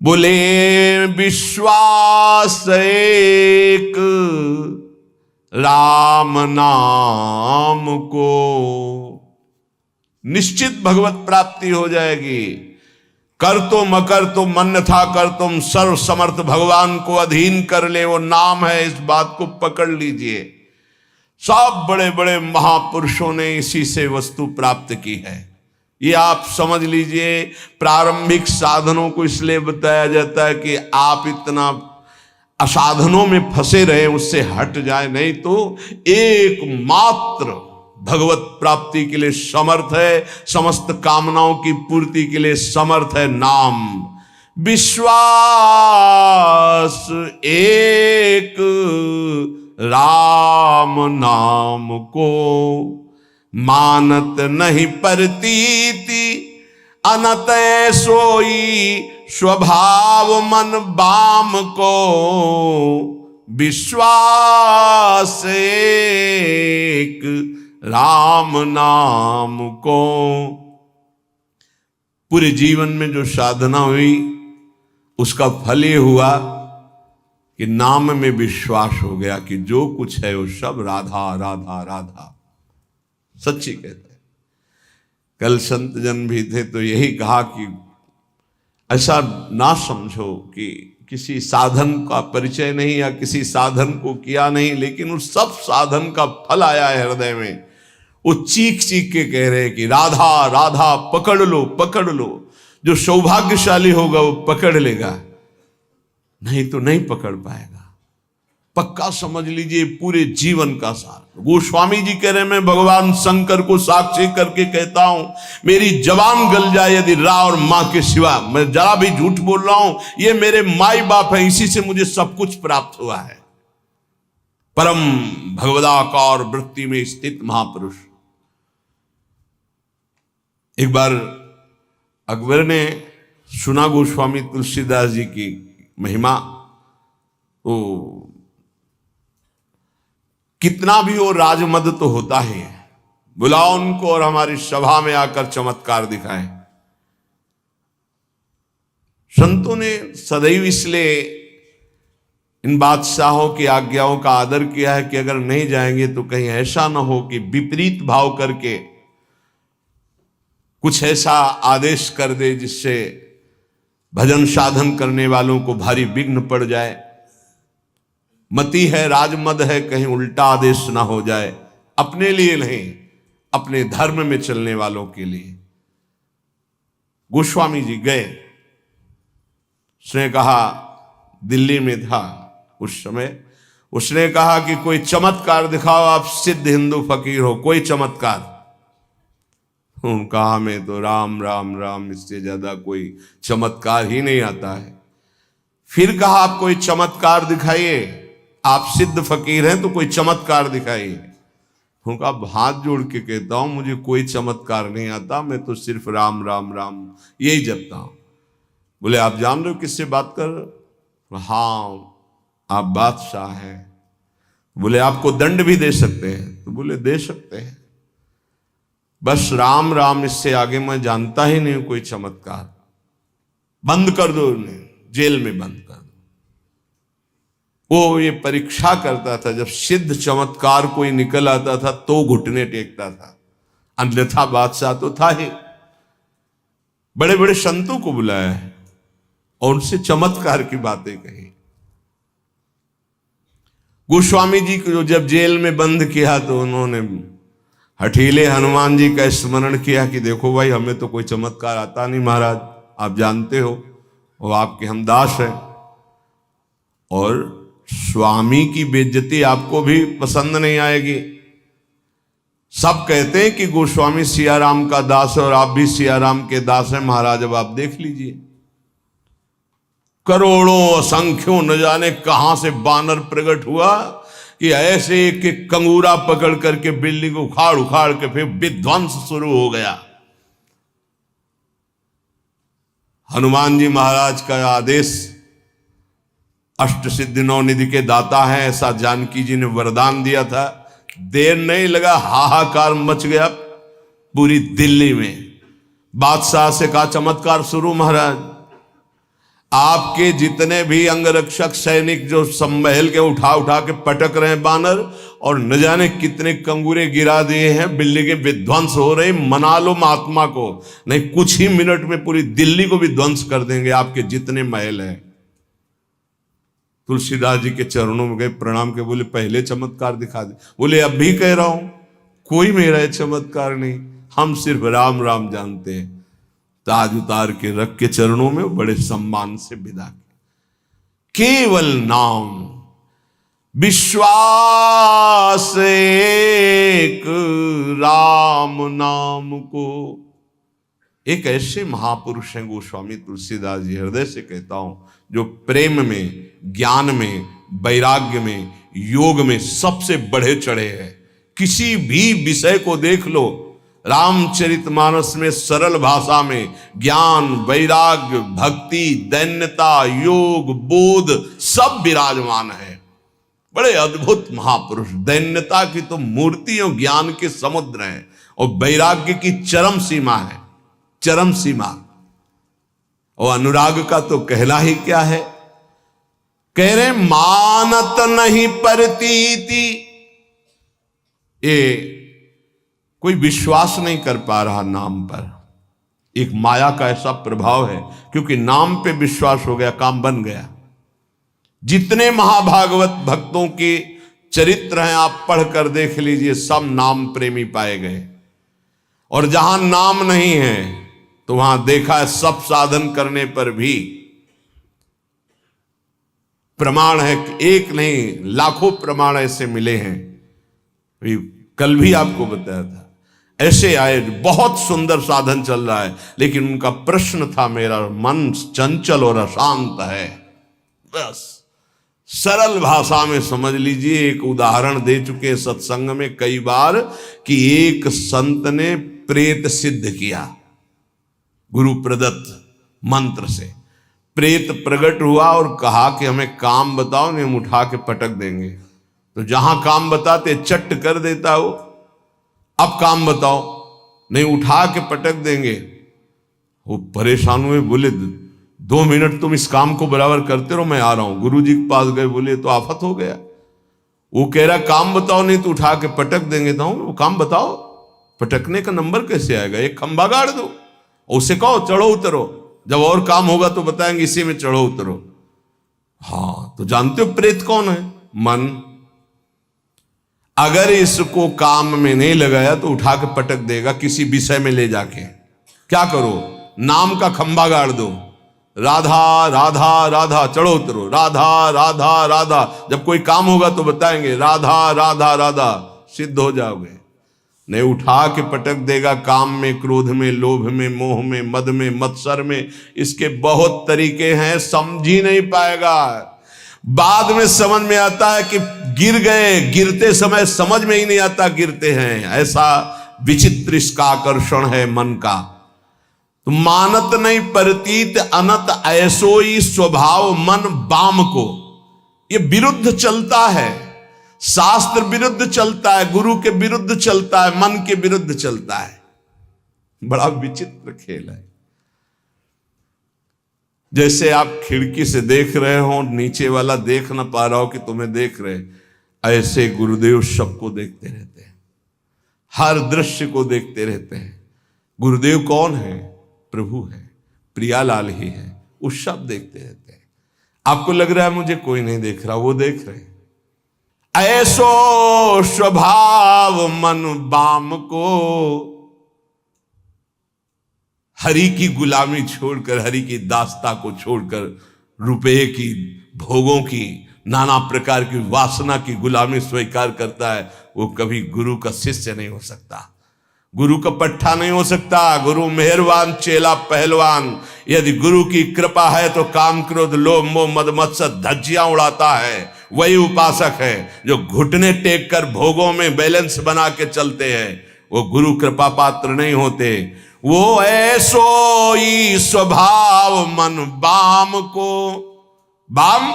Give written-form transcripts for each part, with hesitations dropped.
बोले विश्वास एक राम नाम को, निश्चित भगवत प्राप्ति हो जाएगी। कर तुम अकर तुम अन्यथा कर तुम, सर्व समर्थ भगवान को अधीन कर ले, वो नाम है। इस बात को पकड़ लीजिए। सब बड़े बड़े महापुरुषों ने इसी से वस्तु प्राप्त की है। ये आप समझ लीजिए। प्रारंभिक साधनों को इसलिए बताया जाता है कि आप इतना असाधनों में फंसे रहे, उससे हट जाए, नहीं तो एकमात्र भगवत प्राप्ति के लिए समर्थ है, समस्त कामनाओं की पूर्ति के लिए समर्थ है नाम। विश्वास एक राम नाम को, मानत नहीं परतीति अनत सोई, स्वभाव मन बाम को। विश्वास एक राम नाम को। पूरे जीवन में जो साधना हुई उसका फल ये हुआ कि नाम में विश्वास हो गया कि जो कुछ है वो सब राधा राधा राधा। सच्ची कहते हैं। कल संत जन भी थे तो यही कहा कि ऐसा ना समझो कि किसी साधन का परिचय नहीं या किसी साधन को किया नहीं, लेकिन उस सब साधन का फल आया है हृदय में। वो चीख चीख के कह रहे कि राधा राधा पकड़ लो पकड़ लो। जो सौभाग्यशाली होगा वो पकड़ लेगा, नहीं तो नहीं पकड़ पाएगा। पक्का समझ लीजिए पूरे जीवन का सार। गोस्वामी जी कह रहे मैं भगवान शंकर को साक्षी करके कहता हूं, मेरी जबान गल जाए यदि रा और मां के सिवा, मैं जरा भी झूठ बोल रहा हूं, ये मेरे माई बाप है, इसी से मुझे सब कुछ प्राप्त हुआ है। परम भगवदाकार वृत्ति में स्थित महापुरुष। एक बार अकबर ने सुना गोस्वामी तुलसीदास जी की महिमा, तो कितना भी वो राजमद तो होता ही है, बुलाओ उनको और हमारी सभा में आकर चमत्कार दिखाएं। संतों ने सदैव इसलिए इन बादशाहों की आज्ञाओं का आदर किया है कि अगर नहीं जाएंगे तो कहीं ऐसा ना हो कि विपरीत भाव करके कुछ ऐसा आदेश कर दे जिससे भजन साधन करने वालों को भारी विघ्न पड़ जाए। मति है, राजमद है, कहीं उल्टा आदेश ना हो जाए। अपने लिए नहीं, अपने धर्म में चलने वालों के लिए। गोस्वामी जी गए। उसने कहा, दिल्ली में था उस समय, उसने कहा कि कोई चमत्कार दिखाओ, आप सिद्ध हिंदू फकीर हो, कोई चमत्कार। कहा मैं तो राम राम राम, इससे ज्यादा कोई चमत्कार ही नहीं आता है। फिर कहा आप कोई चमत्कार दिखाइए, आप सिद्ध फकीर हैं तो कोई चमत्कार दिखाइए। उनका हाथ जोड़ के कहता हूं मुझे कोई चमत्कार नहीं आता, मैं तो सिर्फ राम राम राम यही जपता हूं। बोले आप जान रहे हो किससे बात कर रहे हो? हाँ आप बादशाह हैं। बोले आपको दंड भी दे सकते हैं? तो बोले दे सकते हैं, बस राम राम, इससे आगे मैं जानता ही नहीं कोई चमत्कार। बंद कर दो उन्हें, जेल में बंद कर दो। वो ये परीक्षा करता था, जब सिद्ध चमत्कार कोई निकल आता था तो घुटने टेकता था, अन्यथा बादशाह तो था ही। बड़े बड़े संतों को बुलाया है और उनसे चमत्कार की बातें कही। गोस्वामी जी को जब जेल में बंद किया तो उन्होंने हठीले हनुमान जी का स्मरण किया कि देखो भाई हमें तो कोई चमत्कार आता नहीं महाराज, आप जानते हो वो आपके हम दास हैं, और स्वामी की बेइज्जती आपको भी पसंद नहीं आएगी। सब कहते हैं कि गोस्वामी सियाराम का दास है और आप भी सियाराम के दास हैं महाराज। अब आप देख लीजिए, करोड़ों असंख्यों न जाने कहां से बानर प्रकट हुआ कि ऐसे एक एक कंगूरा पकड़ करके बिल्डिंग उखाड़ उखाड़ के फिर विध्वंस शुरू हो गया। हनुमान जी महाराज का आदेश, अष्ट सिद्धि नौ निधि के दाता हैं, ऐसा जानकी जी ने वरदान दिया था। देर नहीं लगा, हाहाकार मच गया पूरी दिल्ली में। बादशाह से कहा चमत्कार शुरू महाराज। आपके जितने भी अंगरक्षक सैनिक जो सम्महल के उठा उठा के पटक रहे हैं बानर, और न जाने कितने कंगूरे गिरा दिए हैं, बिल्डिंगें विध्वंस हो रही, मना लो महात्मा को, नहीं कुछ ही मिनट में पूरी दिल्ली को भी ध्वंस कर देंगे आपके जितने महल हैं। तुलसीदास जी के चरणों में गए, प्रणाम के बोले पहले चमत्कार दिखा दे। बोले अब भी कह रहा हूं, कोई मेरा चमत्कार नहीं, हम सिर्फ राम राम जानते हैं। ताज उतार के रख के चरणों में बड़े सम्मान से विदा किया। केवल नाम, विश्वास एक राम नाम को। एक ऐसे महापुरुष हैं गोस्वामी तुलसीदास जी, हृदय से कहता हूं, जो प्रेम में, ज्ञान में, वैराग्य में, योग में सबसे बढ़े चढ़े हैं। किसी भी विषय को देख लो, रामचरितमानस में सरल भाषा में ज्ञान, वैराग्य, भक्ति, दैन्यता, योग, बोध सब विराजमान है। बड़े अद्भुत महापुरुष। दैन्यता की तो मूर्ति और ज्ञान के समुद्र है, और वैराग्य की चरम सीमा है, चरम सीमा। और अनुराग का तो कहना ही क्या है। कह रहे मानत नहीं परतीति, ये कोई विश्वास नहीं कर पा रहा नाम पर। एक माया का ऐसा प्रभाव है, क्योंकि नाम पे विश्वास हो गया, काम बन गया। जितने महाभागवत भक्तों के चरित्र हैं आप पढ़कर देख लीजिए, सब नाम प्रेमी पाए गए। और जहां नाम नहीं है तो वहां देखा है सब साधन करने पर भी प्रमाण है, एक नहीं लाखों प्रमाण ऐसे मिले हैं। कल भी आपको बताया था, ऐसे आए, बहुत सुंदर साधन चल रहा है, लेकिन उनका प्रश्न था, मेरा मन चंचल और अशांत है। बस सरल भाषा में समझ लीजिए। एक उदाहरण दे चुके सत्संग में कई बार कि एक संत ने प्रेत सिद्ध किया, गुरु प्रदत्त मंत्र से प्रेत प्रकट हुआ और कहा कि हमें काम बताओ, नहीं हम उठा के पटक देंगे। तो जहां काम बताते चट कर देता वो, अब काम बताओ, नहीं उठा के पटक देंगे। वो परेशान हुए, बोले 2 मिनट तुम इस काम को बराबर करते रहो, मैं आ रहा हूं। गुरु जी के पास गए, बोले तो आफत हो गया। वो कह रहा काम बताओ, नहीं तो उठा के पटक देंगे। तो वो काम बताओ, पटकने का नंबर कैसे आएगा, एक खंबा गाड़ दो, उसे कहो चढ़ो उतरो, जब और काम होगा तो बताएंगे इसी में चढ़ो उतरो। हाँ, तो जानते हो प्रेत कौन है? मन। अगर इसको काम में नहीं लगाया तो उठा के पटक देगा किसी विषय में ले जाके। क्या करो, नाम का खंबा गाड़ दो, राधा राधा राधा, चढ़ो उतरो, राधा राधा राधा, जब कोई काम होगा तो बताएंगे राधा राधा राधा, सिद्ध हो जाओगे। नहीं उठा के पटक देगा काम में, क्रोध में, लोभ में, मोह में, मद में, मत्सर में। इसके बहुत तरीके हैं, समझ ही नहीं पाएगा। बाद में समझ में आता है कि गिर गए, गिरते समय समझ में ही नहीं आता गिरते हैं। ऐसा विचित्र इसका आकर्षण है मन का। तो मानत नहीं परतीत अनत ऐसोई स्वभाव मन बाम को। ये विरुद्ध चलता है, शास्त्र विरुद्ध चलता है, गुरु के विरुद्ध चलता है, मन के विरुद्ध चलता है। बड़ा विचित्र खेल है। जैसे आप खिड़की से देख रहे हो, नीचे वाला देख ना पा रहा हो कि तुम्हें देख रहे, ऐसे गुरुदेव सबको देखते रहते हैं, हर दृश्य को देखते रहते हैं। गुरुदेव कौन है? प्रभु है, प्रियालाल ही है, वो सब देखते रहते हैं। आपको लग रहा है मुझे कोई नहीं देख रहा, वो देख रहे हैं। ऐसो स्वभाव मन बाम को, हरि की गुलामी छोड़कर, हरि की दास्ता को छोड़कर, रुपये की, भोगों की, नाना प्रकार की वासना की गुलामी स्वीकार करता है, वो कभी गुरु का शिष्य नहीं हो सकता, गुरु का पट्टा नहीं हो सकता। गुरु मेहरबान, चेला पहलवान। यदि गुरु की कृपा है तो काम, क्रोध, लोभ, मोह, मद, मत्सर धज्जियां उड़ाता है। वही उपासक है जो घुटने टेक कर भोगों में बैलेंस बना के चलते हैं, वो गुरु कृपा पात्र नहीं होते। वो ऐसो ही स्वभाव मन बाम को, बाम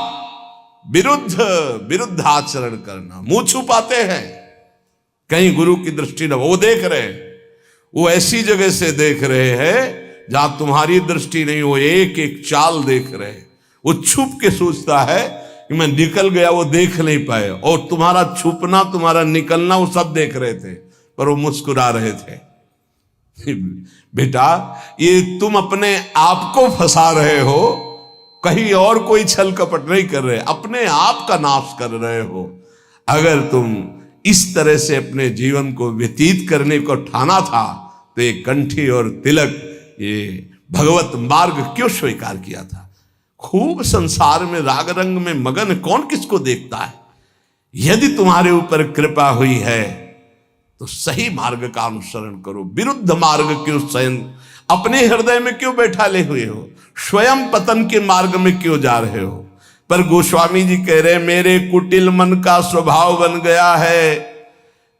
विरुद्ध आचरण करना, मुंह छुपाते हैं, कहीं गुरु की दृष्टि न हो। वो देख रहे हैं, वो ऐसी जगह से देख रहे हैं जहां तुम्हारी दृष्टि नहीं हो, एक एक चाल देख रहे हैं। वो छुप के सोचता है कि मैं निकल गया, वो देख नहीं पाए, और तुम्हारा छुपना, तुम्हारा निकलना वो सब देख रहे थे, पर वो मुस्कुरा रहे थे। बेटा, ये तुम अपने आप को फंसा रहे हो, कहीं और कोई छल कपट नहीं कर रहे, अपने आप का नाश कर रहे हो। अगर तुम इस तरह से अपने जीवन को व्यतीत करने को ठाना था तो ये कंठी और तिलक, ये भगवत मार्ग क्यों स्वीकार किया था? खूब संसार में राग रंग में मगन कौन किसको देखता है? यदि तुम्हारे ऊपर कृपा हुई है तो सही मार्ग का अनुसरण करो, विरुद्ध मार्ग क्यों स्वयं अपने हृदय में क्यों बैठा ले हुए हो? स्वयं पतन के मार्ग में क्यों जा रहे हो? पर गोस्वामी जी कह रहे, मेरे कुटिल मन का स्वभाव बन गया है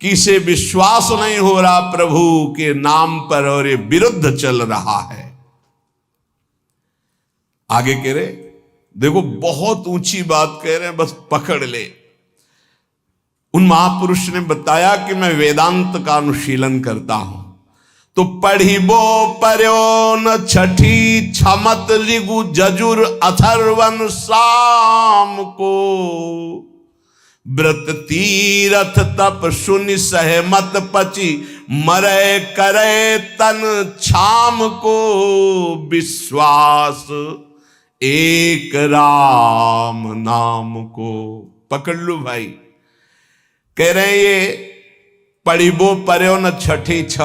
कि इसे विश्वास नहीं हो रहा प्रभु के नाम पर, और ये विरुद्ध चल रहा है। आगे कह रहे, देखो बहुत ऊंची बात कह रहे हैं, बस पकड़ ले। उन महापुरुष ने बताया कि मैं वेदांत का अनुशीलन करता हूं, तो पढ़िबो पर्यो न छठी छमत ऋगु जजुर अथर्वन साम को, व्रत तीरथ तप सुनि सहमत पची मरे करे तन छाम को, विश्वास एक राम नाम को। पकड़ लो भाई। कह रहे हैं ये पढ़िबो पर्यो न छठी छ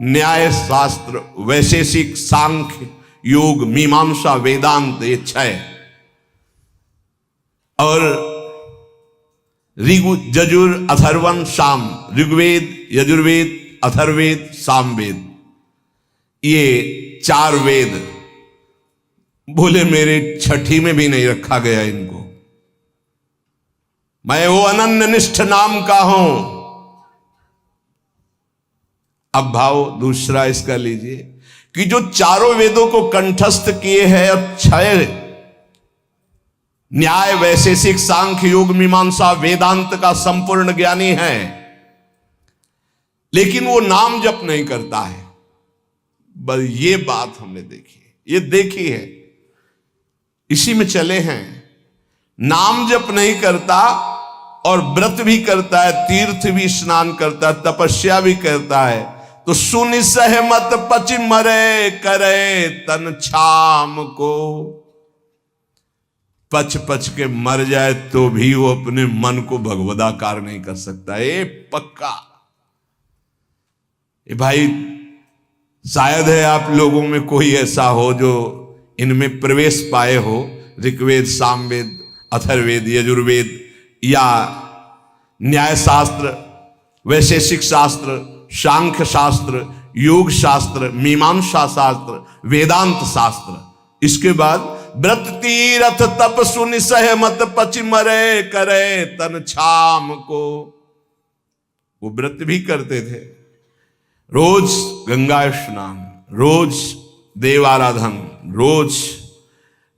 न्याय शास्त्र वैशेषिक सांख्य योग मीमांसा वेदांत, ये छह, और ऋगु जजुर अथर्वन साम, ऋग्वेद यजुर्वेद अथर्वेद सामवेद, ये चार वेद। बोले मेरे छठी में भी नहीं रखा गया इनको, मैं वो अनन्य निष्ठ नाम का हूं। अब भाव दूसरा इसका लीजिए कि जो चारों वेदों को कंठस्थ किए हैं और छह न्याय वैशेषिक सांख्य योग मीमांसा वेदांत का संपूर्ण ज्ञानी है, लेकिन वो नाम जप नहीं करता है। बस ये बात हमने देखी है, ये देखी है, इसी में चले हैं। नाम जप नहीं करता और व्रत भी करता है, तीर्थ भी स्नान करता है, तपस्या भी करता है, तो सुनि सहमत पचि मरे करे तन छाम को। पच पच के मर जाए तो भी वो अपने मन को भगवदाकार नहीं कर सकता, ये पक्का। ये भाई शायद है आप लोगों में कोई ऐसा हो जो इनमें प्रवेश पाए हो, ऋग्वेद सामवेद अथर्वेद यजुर्वेद या न्याय शास्त्र वैशेषिक शास्त्र सांख्य शास्त्र योग शास्त्र मीमांसा शास्त्र वेदांत शास्त्र। इसके बाद व्रत तीरथ तप सुनि सहमत पचि मरे करे तन छाम को। वो व्रत भी करते थे, रोज गंगा स्नान, रोज देवाराधन, रोज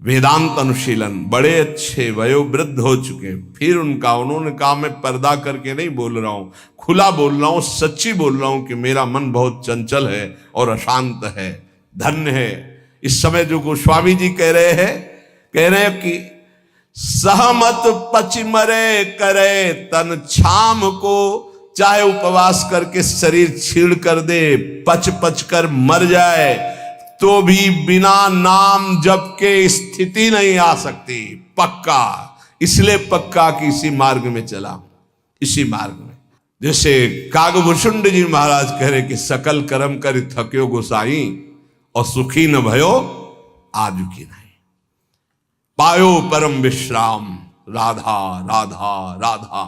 वेदांत अनुशीलन, बड़े अच्छे वयोवृद्ध हो चुके। फिर उन्होंने कहा मैं पर्दा करके नहीं बोल रहा हूं, खुला बोल रहा हूं, सच्ची बोल रहा हूं कि मेरा मन बहुत चंचल है और अशांत है। धन्य है इस समय जो गोस्वामी जी कह रहे हैं कि सहमत पचि मरे करे तन छाम को। चाहे उपवास करके शरीर छीड़ कर दे, पच पच कर मर जाए, तो भी बिना नाम जप के स्थिति नहीं आ सकती। पक्का, इसलिए पक्का कि इसी मार्ग में चला, इसी मार्ग में। जैसे कागभूषुंड जी महाराज कह रहे कि सकल कर्म कर थक्यो गोसाई, और सुखी न भयो आजु की नहीं, पायो परम विश्राम राधा राधा राधा।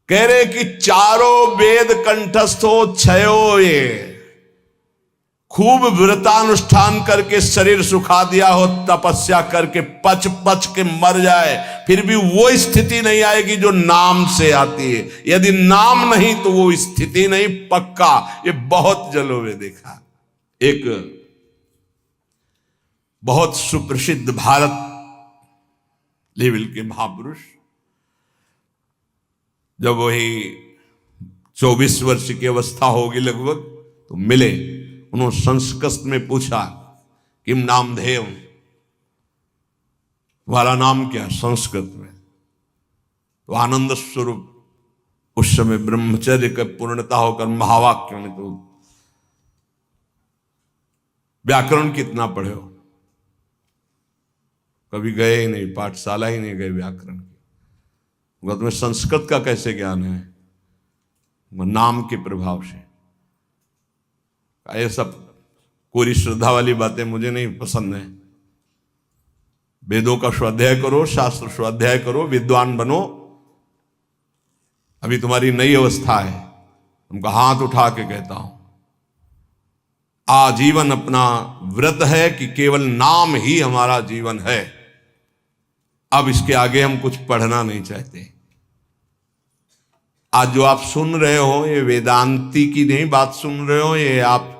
कह रहे कि चारों वेद कंठस्थ हो, छयो ये खूब व्रतानुष्ठान करके शरीर सुखा दिया हो, तपस्या करके पच पच के मर जाए, फिर भी वो स्थिति नहीं आएगी जो नाम से आती है। यदि नाम नहीं तो वो स्थिति नहीं, पक्का। ये बहुत जगहों में देखा। एक बहुत सुप्रसिद्ध भारत लेवल के महापुरुष, जब वही 24 वर्ष की अवस्था होगी लगभग, तो मिले। उन्होंने संस्कृत में पूछा, किम नामधेयम, तुम्हारा नाम क्या है संस्कृत में? तो आनंद स्वरूप उस समय ब्रह्मचर्य का पूर्णता होकर महावाक्य में, तो व्याकरण कितना पढ़े हो? कभी गए ही नहीं, पाठशाला ही नहीं गए व्याकरण की। तुम्हें संस्कृत का कैसे ज्ञान है? नाम के प्रभाव से। ये सब कोरी श्रद्धा वाली बातें मुझे नहीं पसंद है। वेदों का स्वाध्याय करो, शास्त्र स्वाध्याय करो, विद्वान बनो। अभी तुम्हारी नई अवस्था है। तुमको हाथ उठा के कहता हूं, आजीवन अपना व्रत है कि केवल नाम ही हमारा जीवन है। अब इसके आगे हम कुछ पढ़ना नहीं चाहते। आज जो आप सुन रहे हो, ये वेदांती की नहीं बात सुन रहे हो, ये आप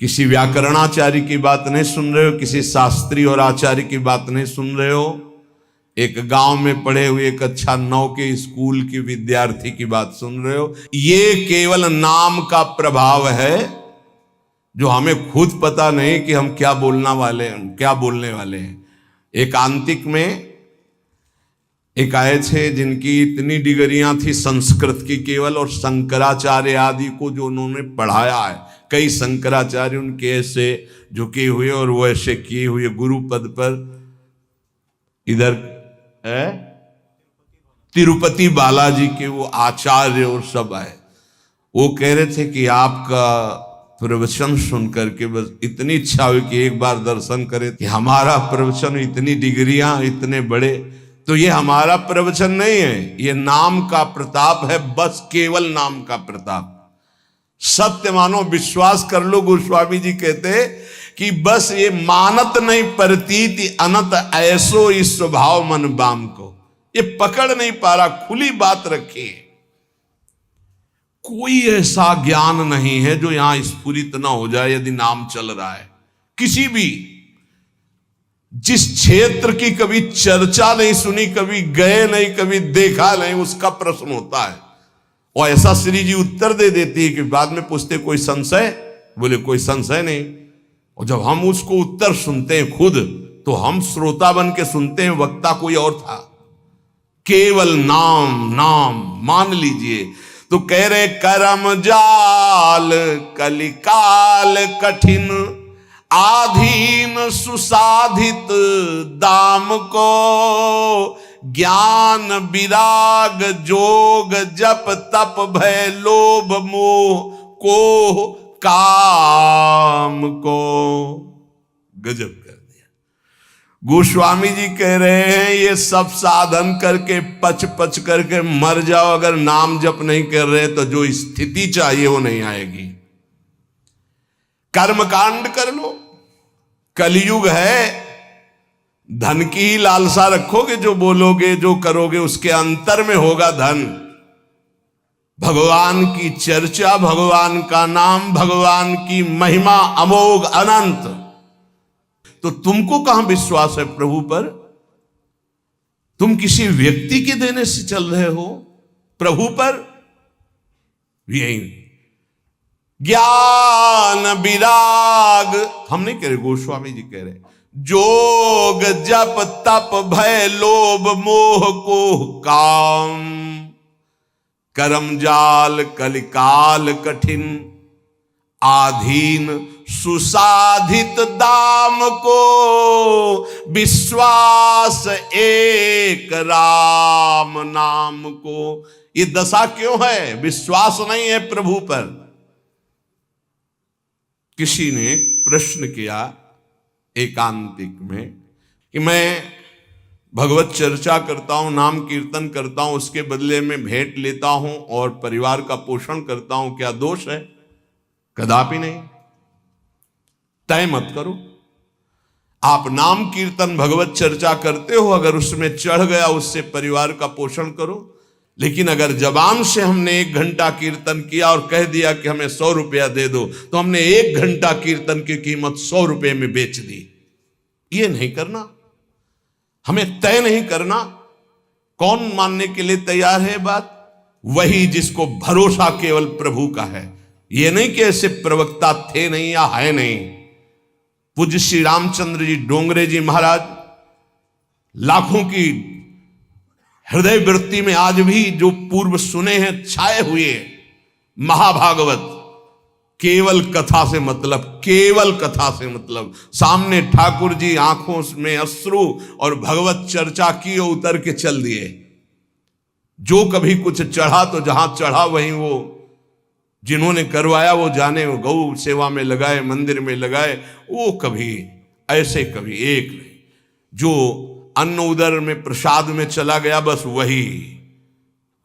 किसी व्याकरणाचार्य की बात नहीं सुन रहे हो, किसी शास्त्री और आचार्य की बात नहीं सुन रहे हो, एक गांव में पढ़े हुए एक अच्छा 9 के स्कूल की विद्यार्थी की बात सुन रहे हो। ये केवल नाम का प्रभाव है, जो हमें खुद पता नहीं कि हम क्या बोलने वाले हैं। एकांतिक में एक आए थे जिनकी इतनी डिग्रियां थी संस्कृत की केवल, और शंकराचार्य आदि को जो उन्होंने पढ़ाया है, कई शंकराचार्य उनके ऐसे झुके हुए और वो ऐसे किए हुए गुरु पद पर। इधर तिरुपति बालाजी के वो आचार्य और सब आए। वो कह रहे थे कि आपका प्रवचन सुन करके बस इतनी इच्छा हुई कि एक बार दर्शन करें। कि हमारा प्रवचन, इतनी डिग्रियां, इतने बड़े, तो ये हमारा प्रवचन नहीं है, ये नाम का प्रताप है, बस केवल नाम का प्रताप। सत्य मानो, विश्वास कर लो। गोस्वामी जी कहते कि बस ये मानत नहीं प्रतीति अनंत ऐसो इस स्वभाव मन बाम को, ये पकड़ नहीं पा रहा। खुली बात रखी है, कोई ऐसा ज्ञान नहीं है जो यहां स्फुरित ना हो जाए यदि नाम चल रहा है। किसी भी जिस क्षेत्र की कभी चर्चा नहीं सुनी, कभी गए नहीं, कभी देखा नहीं, उसका प्रश्न होता है। और ऐसा श्री जी उत्तर दे देती है कि बाद में पूछते कोई संशय? बोले कोई संशय नहीं। और जब हम उसको उत्तर सुनते हैं खुद, तो हम श्रोता बन के सुनते हैं, वक्ता कोई और था। केवल नाम नाम मान लीजिए। तो कह रहे करम जाल कलिकाल कठिन, आधीन सुसाधित दाम को, ज्ञान विराग जोग जप तप भय लोभ मोह को काम को। गजब कर दिया। गोस्वामी जी कह रहे हैं ये सब साधन करके पच पच करके मर जाओ, अगर नाम जप नहीं कर रहे तो जो स्थिति चाहिए वो नहीं आएगी। कर्मकांड कर लो, कलयुग है। धन की ही लालसा रखोगे, जो बोलोगे जो करोगे उसके अंतर में होगा धन। भगवान की चर्चा, भगवान का नाम, भगवान की महिमा अमोघ अनंत। तो तुमको कहां विश्वास है प्रभु पर? तुम किसी व्यक्ति के देने से चल रहे हो, प्रभु पर यही ज्ञान विराग हम नहीं कह रहे, गोस्वामी जी कह रहे, जोग जप तप भय लोभ मोह को काम, करम जाल कलिकाल कठिन, आधीन सुसाधित दाम को, विश्वास एक राम नाम को। ये दशा क्यों है? विश्वास नहीं है प्रभु पर। किसी ने प्रश्न किया एकांतिक में कि मैं भगवत चर्चा करता हूं, नाम कीर्तन करता हूं, उसके बदले में भेंट लेता हूं और परिवार का पोषण करता हूं, क्या दोष है? कदापि नहीं। तय मत करो। आप नाम कीर्तन भगवत चर्चा करते हो, अगर उसमें चढ़ गया उससे परिवार का पोषण करो। लेकिन अगर जबान से हमने 1 घंटा कीर्तन किया और कह दिया कि हमें 100 रुपया दे दो, तो हमने 1 घंटा कीर्तन की कीमत 100 रुपये में बेच दी। ये नहीं करना, हमें तय नहीं करना। कौन मानने के लिए तैयार है बात? वही जिसको भरोसा केवल प्रभु का है, ये नहीं कि ऐसे प्रवक्ता थे नहीं या है नहीं। पूज्य श्री रामचंद्र जी डोंगरे जी महाराज लाखों की हृदय वृत्ति में आज भी जो पूर्व सुने हैं छाए हुए महाभागवत, केवल कथा से मतलब, केवल कथा से मतलब। सामने ठाकुर जी आंखों में अश्रु और भगवत चर्चा की और उतर के चल दिए। जो कभी कुछ चढ़ा तो जहां चढ़ा वहीं वो जिन्होंने करवाया वो जाने, वो गौ सेवा में लगाए, मंदिर में लगाए, वो कभी ऐसे कभी एक नहीं। जो अन्न उदर में प्रसाद में चला गया बस वही।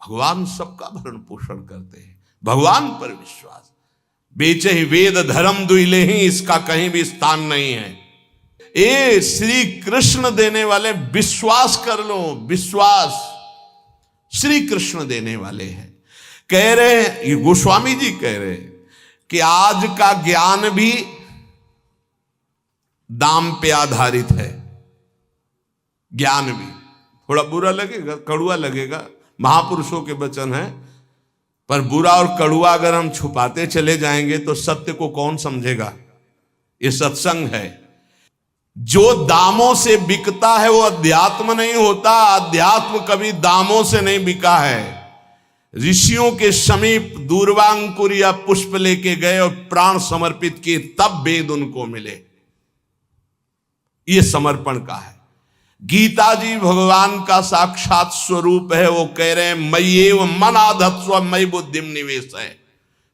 भगवान सबका भरण पोषण करते हैं, भगवान पर विश्वास। बेचे ही वेद धर्म दुइले ही, इसका कहीं भी स्थान नहीं है। ए श्री कृष्ण देने वाले, विश्वास कर लो, विश्वास श्री कृष्ण देने वाले हैं। कह रहे, ये गोस्वामी जी कह रहे कि आज का ज्ञान भी दाम पे आधारित है। ज्ञान भी थोड़ा बुरा लगेगा, कड़ुआ लगेगा, महापुरुषों के वचन है, पर बुरा और कड़ुआ अगर हम छुपाते चले जाएंगे तो सत्य को कौन समझेगा। ये सत्संग है। जो दामों से बिकता है वो अध्यात्म नहीं होता। अध्यात्म कभी दामों से नहीं बिका है। ऋषियों के समीप दूर्वांकुर या पुष्प लेके गए और प्राण समर्पित किए, तब वेद उनको मिले। ये समर्पण का है। गीता जी भगवान का साक्षात स्वरूप है। वो कह रहे हैं मय्येव मन आधत्स्व मयि बुद्धिम निवेश है।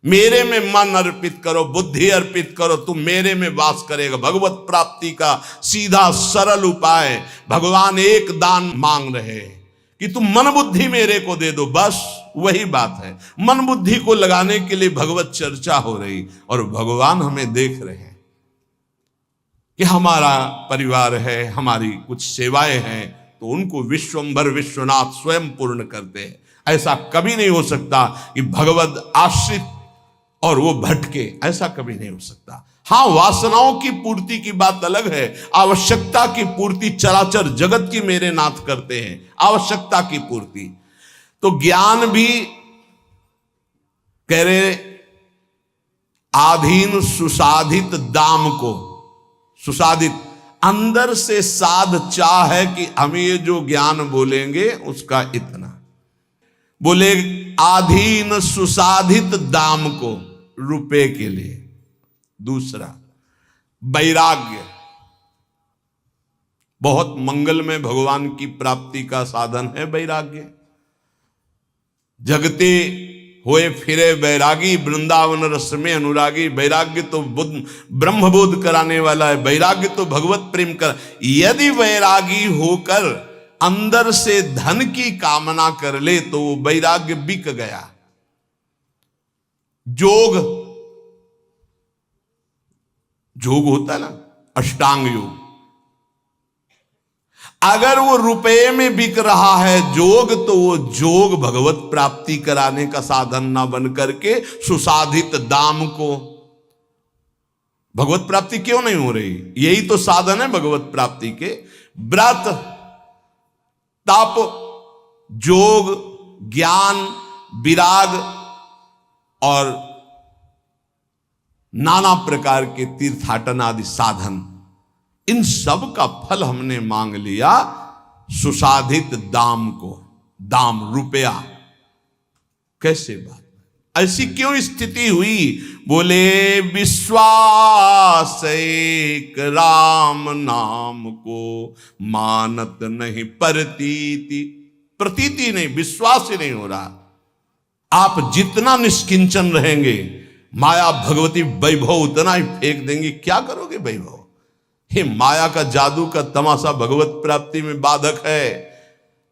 मेरे में मन अर्पित करो, बुद्धि अर्पित करो, तुम मेरे में वास करेगा। भगवत प्राप्ति का सीधा सरल उपाय। भगवान एक दान मांग रहे हैं कि तुम मन बुद्धि मेरे को दे दो, बस वही बात है। मन बुद्धि को लगाने के लिए भगवत चर्चा हो रही और भगवान हमें देख रहे हैं कि हमारा परिवार है, हमारी कुछ सेवाएं हैं, तो उनको विश्वंभर विश्वनाथ स्वयं पूर्ण करते हैं। ऐसा कभी नहीं हो सकता कि भगवत आश्रित और वो भटके, ऐसा कभी नहीं हो सकता। हाँ, वासनाओं की पूर्ति की बात अलग है। आवश्यकता की पूर्ति चराचर जगत की मेरे नाथ करते हैं, आवश्यकता की पूर्ति। तो ज्ञान भी कह रहे आधीन सुसाधित दाम को, सुसाधित अंदर से साध चाह है कि हम ये जो ज्ञान बोलेंगे उसका इतना बोले, आधीन सुसाधित दाम को, रुपए के लिए। दूसरा वैराग्य, बहुत मंगल में भगवान की प्राप्ति का साधन है वैराग्य। जगते होए फिरे वैरागी, वृंदावन रस में अनुरागी। वैराग्य तो बुद्ध ब्रह्मबोध कराने वाला है। वैराग्य तो भगवत प्रेम कर। यदि वैरागी होकर अंदर से धन की कामना कर ले तो वो वैराग्य बिक गया। जोग होता है ना, अष्टांग योग, अगर वो रुपए में बिक रहा है जोग, तो वो जोग भगवत प्राप्ति कराने का साधन ना बन करके सुसाधित दाम को। भगवत प्राप्ति क्यों नहीं हो रही? यही तो साधन है भगवत प्राप्ति के। व्रत, तप, जोग, ज्ञान, विराग और नाना प्रकार के तीर्थाटन आदि साधन, इन सब का फल हमने मांग लिया सुसाधित दाम को। दाम रुपया, कैसे बात, ऐसी क्यों स्थिति हुई? बोले विश्वास एक राम नाम को मानत नहीं प्रतीति। प्रतीति नहीं, विश्वास ही नहीं हो रहा। आप जितना निष्किंचन रहेंगे, माया भगवती वैभव उतना ही फेंक देंगे। क्या करोगे वैभव? हे, माया का जादू का तमाशा भगवत प्राप्ति में बाधक है।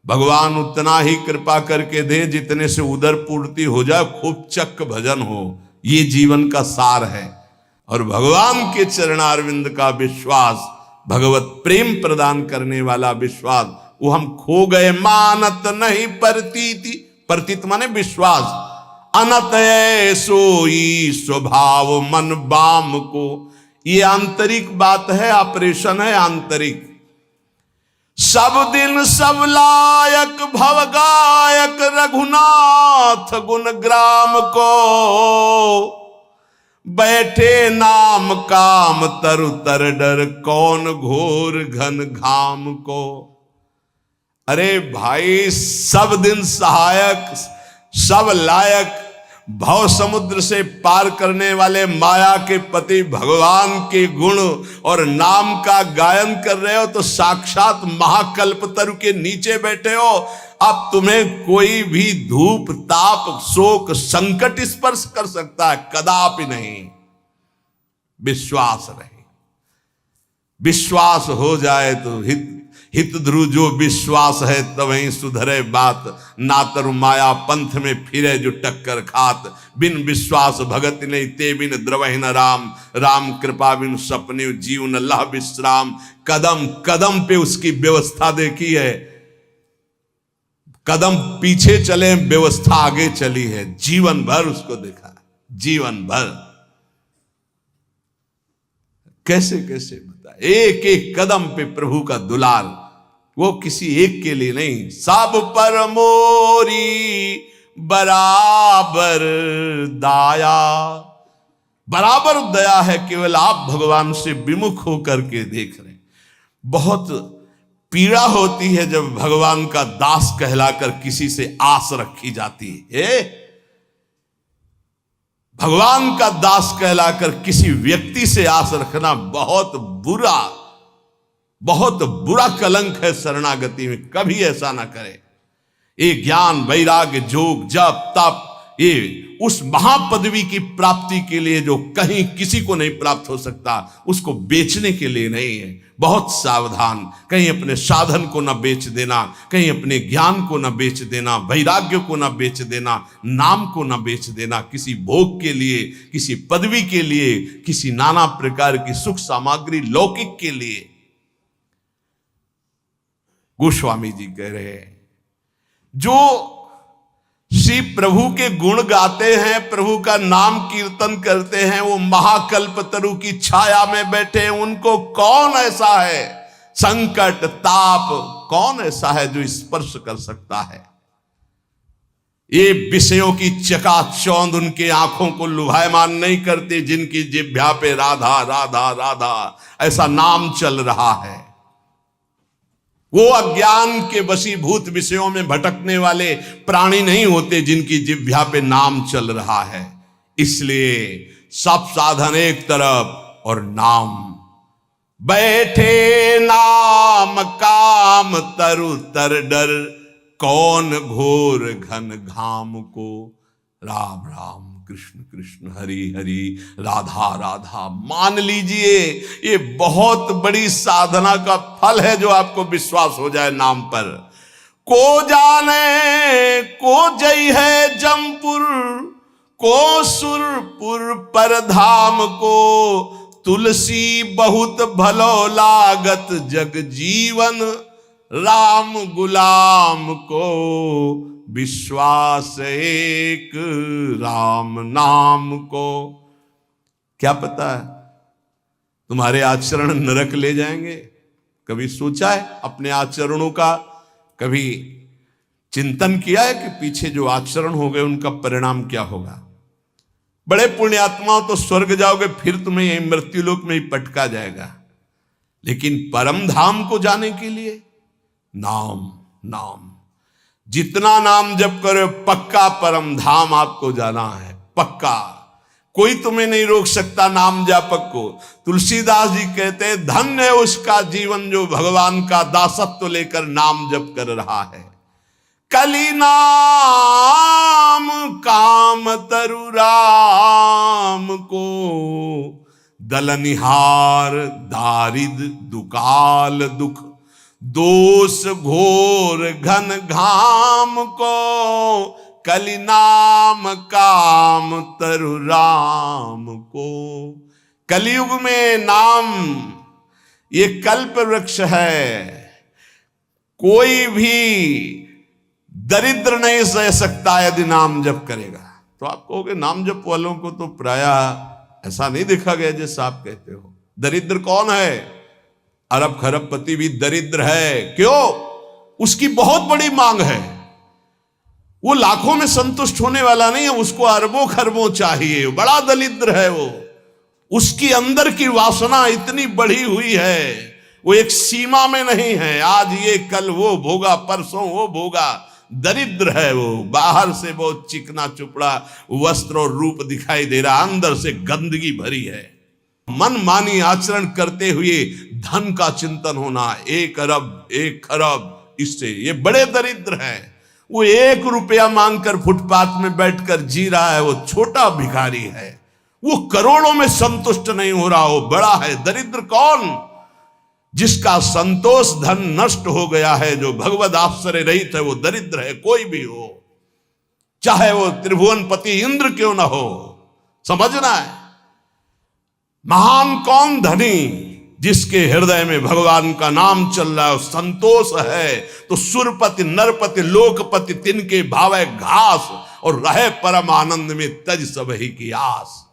भगवान उतना ही कृपा करके दे जितने से उदर पूर्ति हो जाए, खूब चक्क भजन हो, ये जीवन का सार है। और भगवान के चरणारविंद का विश्वास, भगवत प्रेम प्रदान करने वाला विश्वास, वो हम खो गए। मानत नहीं प्रतीति, प्रतीत माने विश्वास। अनत सोई स्वभाव मन बाम को, ये आंतरिक बात है, ऑपरेशन है आंतरिक। सब दिन सब लायक भव गायक रघुनाथ गुण ग्राम को, बैठे नाम काम तरु तर डर, कौन घोर घन घाम को। अरे भाई, सब दिन सहायक, सब लायक, भव समुद्र से पार करने वाले माया के पति भगवान के गुण और नाम का गायन कर रहे हो तो साक्षात महाकल्पतरु के नीचे बैठे हो। अब तुम्हें कोई भी धूप ताप शोक संकट स्पर्श कर सकता है? कदापि नहीं। विश्वास रहे, विश्वास हो जाए तो हित ध्रुव जो विश्वास है तवहीं सुधरे बात, ना तरु माया पंथ में फिरे जो टक्कर खात। बिन विश्वास भगत नहीं ते बिन द्रवहि न राम, राम कृपा बिन सपने जीवन लह विश्राम। कदम कदम पे उसकी व्यवस्था देखी है, कदम पीछे चले व्यवस्था आगे चली है, जीवन भर उसको देखा, जीवन भर। कैसे कैसे बता, एक एक कदम पे प्रभु का दुलार, वो किसी एक के लिए नहीं, सब पर मोरी बराबर दाया। बराबर दया है, केवल आप भगवान से विमुख होकर के देख रहे हैं। बहुत पीड़ा होती है जब भगवान का दास कहलाकर किसी से आस रखी जाती है। भगवान का दास कहलाकर किसी व्यक्ति से आस रखना बहुत बुरा कलंक है शरणागति में। कभी ऐसा ना करे। ये ज्ञान वैराग्य जोग जप तप, ये उस महापदवी की प्राप्ति के लिए जो कहीं किसी को नहीं प्राप्त हो सकता, उसको बेचने के लिए नहीं है। बहुत सावधान, कहीं अपने साधन को न बेच देना, कहीं अपने ज्ञान को न बेच देना, वैराग्य को न बेच देना, नाम को न बेच देना, किसी भोग के लिए, किसी पदवी के लिए, किसी नाना प्रकार की सुख सामग्री लौकिक के लिए। गोस्वामी जी कह रहे हैं, जो श्री प्रभु के गुण गाते हैं, प्रभु का नाम कीर्तन करते हैं, वो महाकल्पतरु की छाया में बैठे हैं। उनको कौन ऐसा है, संकट ताप कौन ऐसा है जो स्पर्श कर सकता है? ये विषयों की चकाचौंध उनके आंखों को लुभायमान नहीं करते, जिनकी जिह्वा पे राधा राधा राधा ऐसा नाम चल रहा है। वो अज्ञान के वशीभूत विषयों में भटकने वाले प्राणी नहीं होते, जिनकी जिह्वा पे नाम चल रहा है। इसलिए सब साधन एक तरफ और नाम। बैठे नाम काम तरु तर डर, कौन घोर घन घाम को। राम राम कृष्ण कृष्ण हरि हरि राधा राधा। मान लीजिए ये बहुत बड़ी साधना का फल है जो आपको विश्वास हो जाए नाम पर। को जाने को जय है जमपुर, को सुरपुर पर धाम को। तुलसी बहुत भलो लागत जग जीवन, राम गुलाम को विश्वास एक राम नाम को। क्या पता है तुम्हारे आचरण नरक ले जाएंगे? कभी सोचा है अपने आचरणों का? कभी चिंतन किया है कि पीछे जो आचरण हो गए उनका परिणाम क्या होगा? बड़े पुण्यात्माओं तो स्वर्ग जाओगे, फिर तुम्हें यही मृत्युलोक में ही पटका जाएगा। लेकिन परम धाम को जाने के लिए नाम नाम, जितना नाम जप करो पक्का परम धाम आपको जाना है, पक्का। कोई तुम्हें नहीं रोक सकता नाम जापक को। तुलसीदास जी कहते हैं, धन्य है उसका जीवन जो भगवान का दासत्व लेकर नाम जप कर रहा है। कली नाम काम तरु राम को, दलनिहार दारिद दुकाल दुख। दोष घोर घन घाम को, कली नाम काम तरु राम को। कलयुग में नाम ये कल्प वृक्ष है। कोई भी दरिद्र नहीं सह सकता यदि नाम जप करेगा। तो आप कहोगे नाम जप वालों को तो प्रायः ऐसा नहीं देखा गया जैसा आप कहते हो। दरिद्र कौन है? अरब खरबपति भी दरिद्र है। क्यों? उसकी बहुत बड़ी मांग है। वो लाखों में संतुष्ट होने वाला नहीं है, उसको अरबों खरबों चाहिए, बड़ा दरिद्र है वो। उसकी अंदर की वासना इतनी बढ़ी हुई है, वो एक सीमा में नहीं है, आज ये कल वो भोगा, परसों वो भोगा। दरिद्र है वो, बाहर से बहुत चिकना चुपड़ा वस्त्र और रूप दिखाई दे रहा, अंदर से गंदगी भरी है। मन मानी आचरण करते हुए धन का चिंतन होना, 1 अरब 1 खरब, इससे ये बड़े दरिद्र हैं। वो 1 रुपया मांगकर फुटपाथ में बैठकर जी रहा है, वो छोटा भिखारी है। वो करोड़ों में संतुष्ट नहीं हो रहा, वो बड़ा है। दरिद्र कौन? जिसका संतोष धन नष्ट हो गया है, जो भगवद आश्रय रहित है, वो दरिद्र है। कोई भी हो, चाहे वो त्रिभुवनपति इंद्र क्यों ना हो, समझना है। महान कौन? धनी, जिसके हृदय में भगवान का नाम चल रहा है, संतोष है। तो सुरपति नरपति लोकपति तिनके भावे घास, और रहे परम आनंद में तज सब ही की आस।